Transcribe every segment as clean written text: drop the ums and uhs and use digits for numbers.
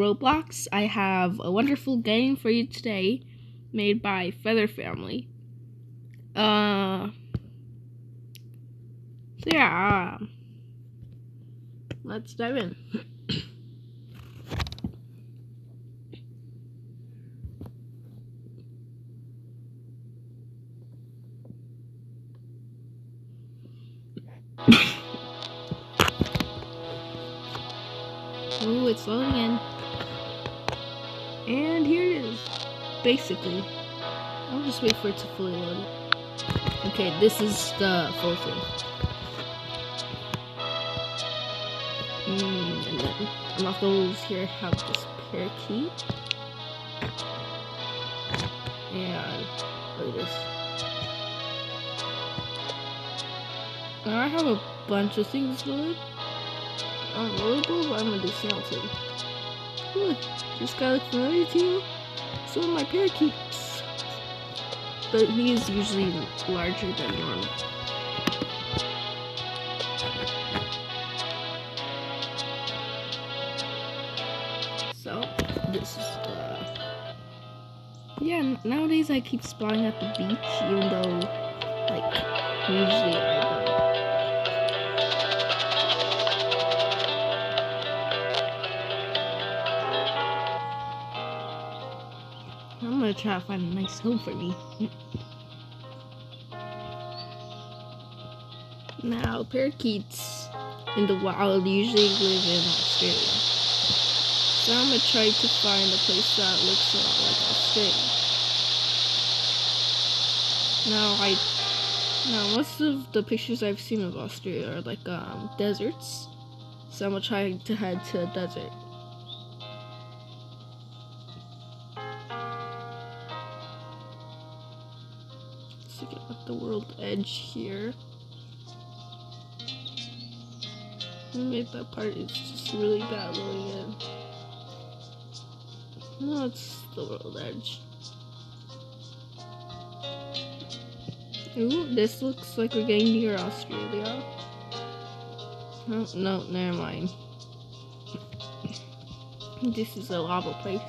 Roblox, I have a wonderful game for you today, made by Feather Family. So yeah, let's dive in. Oh, it's loading in. And here it is. Basically. I'll just wait for it to fully load. Okay, this is the full thing. And then unlock those here have this parakeet. And look at this. Now I have a bunch of things loaded. Unloadable, but I'm gonna do samelton. Look, this guy looks familiar to you? It's one of my parakeets. But he is usually larger than normal. So, this is yeah, nowadays I keep spawning at the beach, even though, like, usually I don't. I'm gonna try to find a nice home for me. Now, parakeets in the wild usually live in Australia. So I'm gonna try to find a place that looks a lot like Australia. Now most of the pictures I've seen of Australia are like deserts. So I'm gonna try to head to a desert. Let's get at the world edge here. Maybe that part is just really bad loading in. No, it's the world edge. Ooh, this looks like we're getting near Australia. Oh, no, never mind. This is a lava place.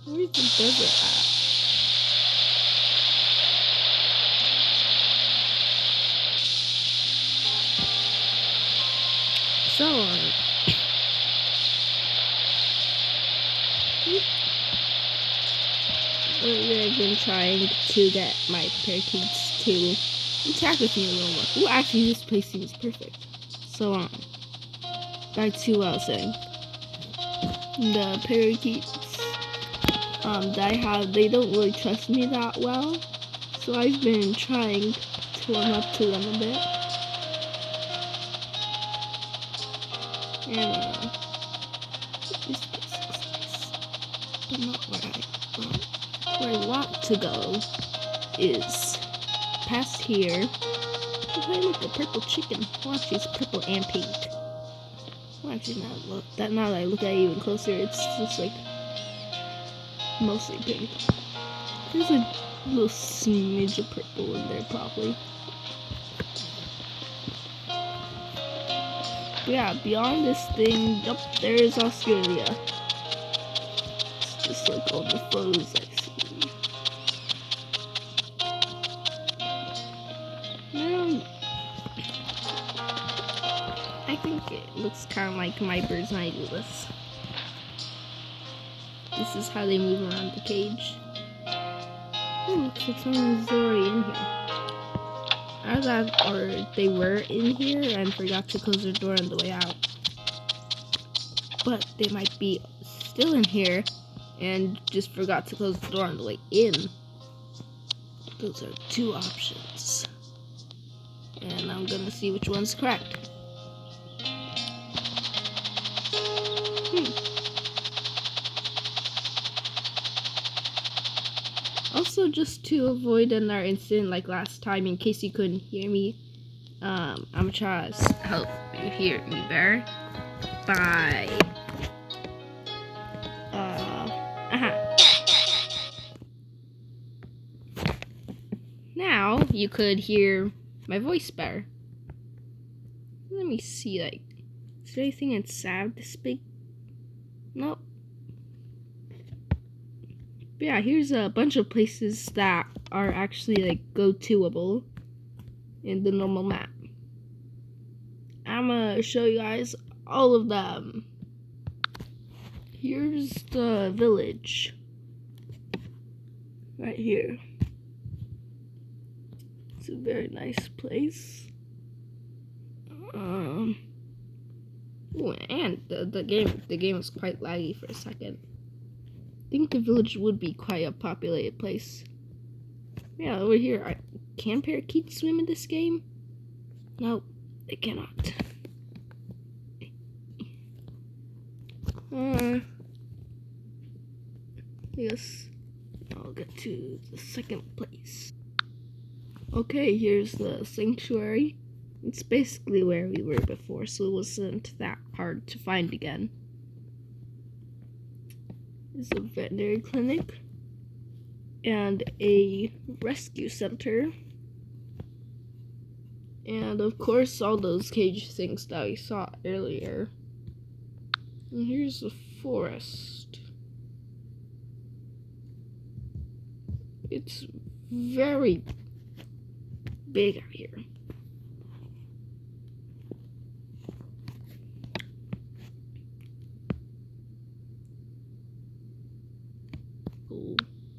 Where's the desert at? So, I've been trying to get my parakeets to interact with me a little more. Ooh, actually, this place seems perfect. So, back to what I was saying. The parakeets that I have, they don't really trust me that well. So I've been trying to warm up to them a bit. And, this place looks nice. But not where I want to go is past here. Oh, hey, look, a purple chicken. Well, actually, it's purple and pink. Well, actually, now that I look at it even closer, it's just like mostly pink. There's a little smidge of purple in there, probably. But yeah, beyond this thing, yep, there is Australia. It's just like all the photos I see. I think it looks kind of like my bird's eye view list. This is how they move around the cage. Oh, looks like someone's already in here. Or they were in here and forgot to close their door on the way out. But they might be still in here and just forgot to close the door on the way in. Those are two options. And I'm gonna see which one's correct. Also, just to avoid another incident like last time, in case you couldn't hear me, I'm gonna try to help you hear me better by now you could hear my voice better. Let me see, like, is there anything inside this big? Nope. But yeah, here's a bunch of places that are actually like go-toable in the normal map. I'm gonna show you guys all of them. Here's the village. Right here. It's a very nice place. Ooh, and the game was quite laggy for a second. I think the village would be quite a populated place. Yeah, over here, can parakeets swim in this game? No, they cannot. Yes, I'll get to the second place. Okay, here's the sanctuary. It's basically where we were before, so it wasn't that hard to find again. There's a veterinary clinic and a rescue center. And of course, all those cage things that we saw earlier. And here's the forest. It's very big out here. Oh,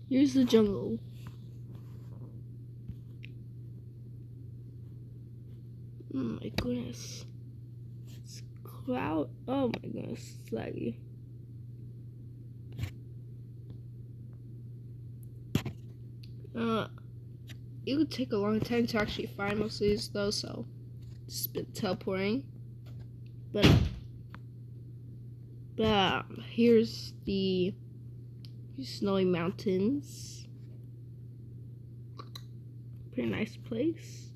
here's the jungle. Oh my goodness. It's cloud. Oh my goodness, it's laggy. It would take a long time to actually find most of these though, so just been teleporting. But here's the snowy mountains. Pretty nice place.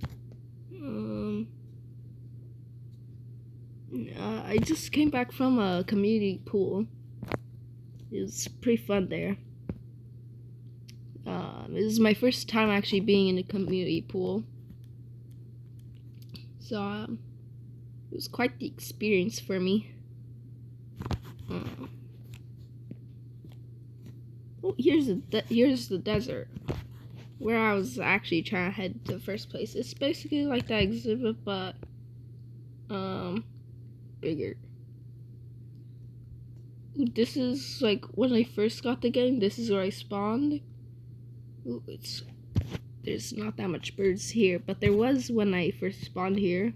I just came back from a community pool. It was pretty fun there. This is my first time actually being in a community pool. So, it was quite the experience for me. Oh, here's the desert. Where I was actually trying to head to the first place. It's basically like that exhibit, but, bigger. This is like when I first got the game. This is where I spawned. Ooh, there's not that much birds here, but there was when I first spawned here.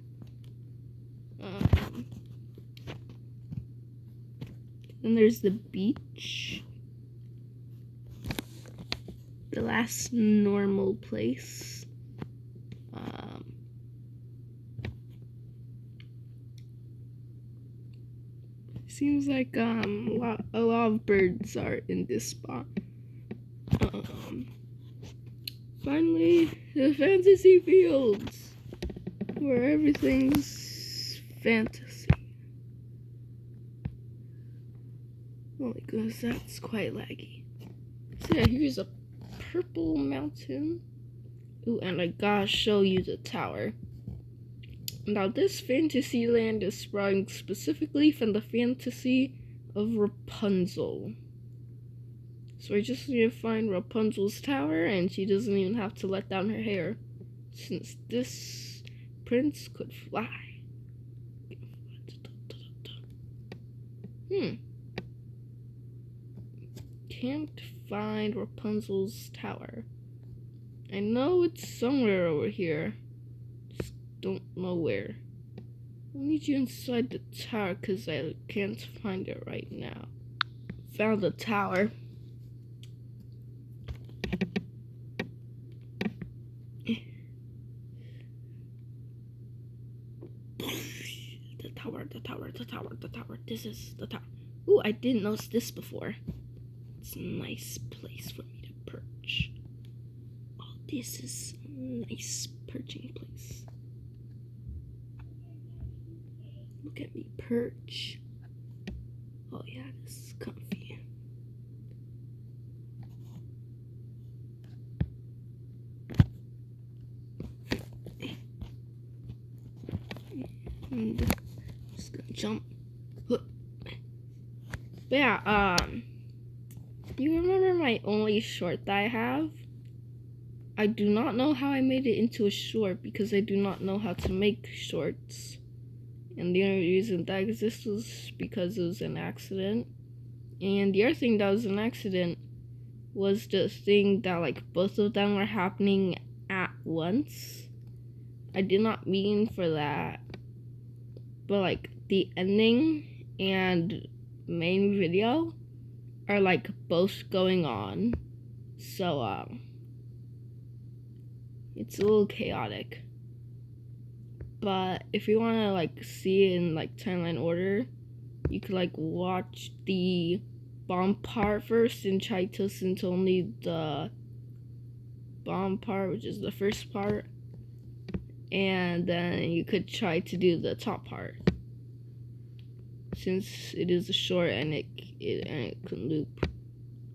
Then there's the beach. The last normal place. Seems like a lot of birds are in this spot. Finally, the fantasy fields, where everything's fantasy. Oh my goodness, that's quite laggy. So yeah, here's a purple mountain. Ooh, and I gotta show you the tower. Now, this fantasy land is sprung specifically from the fantasy of Rapunzel. So I just need to find Rapunzel's tower, and she doesn't even have to let down her hair, since this prince could fly. Can't find Rapunzel's tower. I know it's somewhere over here. Just don't know where. I'll meet you inside the tower because I can't find it right now. Found the tower. The tower. This is the tower. Ooh, I didn't notice this before. It's a nice place for me to perch. Oh, this is a nice perching place. Look at me perch. Oh yeah, this is comfy. And just gonna jump. But yeah, you remember my only short that I have? I do not know how I made it into a short because I do not know how to make shorts. And the only reason that exists was because it was an accident. And the other thing that was an accident was the thing that like both of them were happening at once. I did not mean for that. But like the ending and main video are like both going on. So it's a little chaotic. But if you want to like see it in like timeline order, you could like watch the bomb part first and try to listen to only the bomb part, which is the first part, and then you could try to do the top part, since it is a short and it can loop,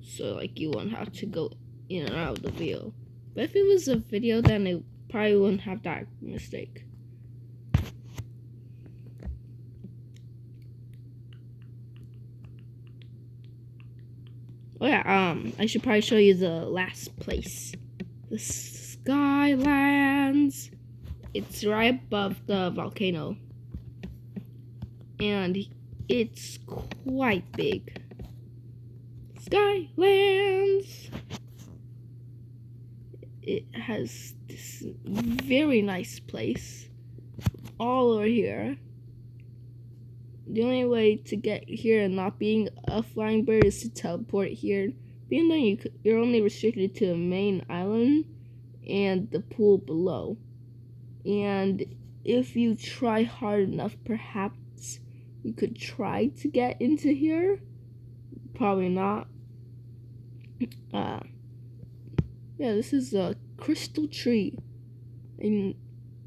so like you won't have to go in and out of the video. But if it was a video, then it probably wouldn't have that mistake. Oh yeah, I should probably show you the last place. The Skylands. It's right above the volcano. And it's quite big. Skylands. It has this very nice place all over here. The only way to get here and not being a flying bird is to teleport here. Being that you're only restricted to the main island and the pool below. And if you try hard enough, perhaps you could try to get into here. Probably not. Yeah, this is a crystal tree. And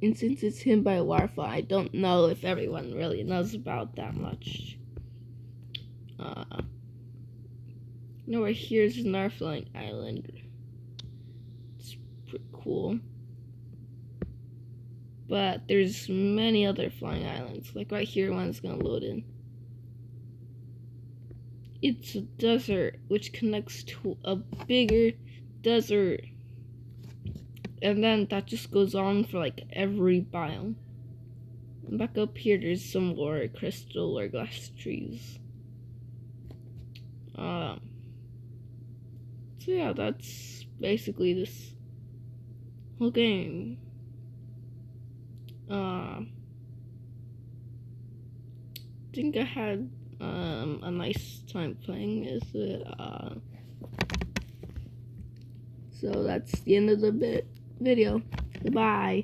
since it's hidden by a waterfall, I don't know if everyone really knows about that much. Right here's another flying island. It's pretty cool. But there's many other flying islands. Like right here, one's gonna load in. It's a desert which connects to a bigger desert. And then that just goes on for like every biome. And back up here, there's some more crystal or glass trees. So yeah, that's basically this whole game. I think I had a nice time playing this. So that's the end of the video. Goodbye.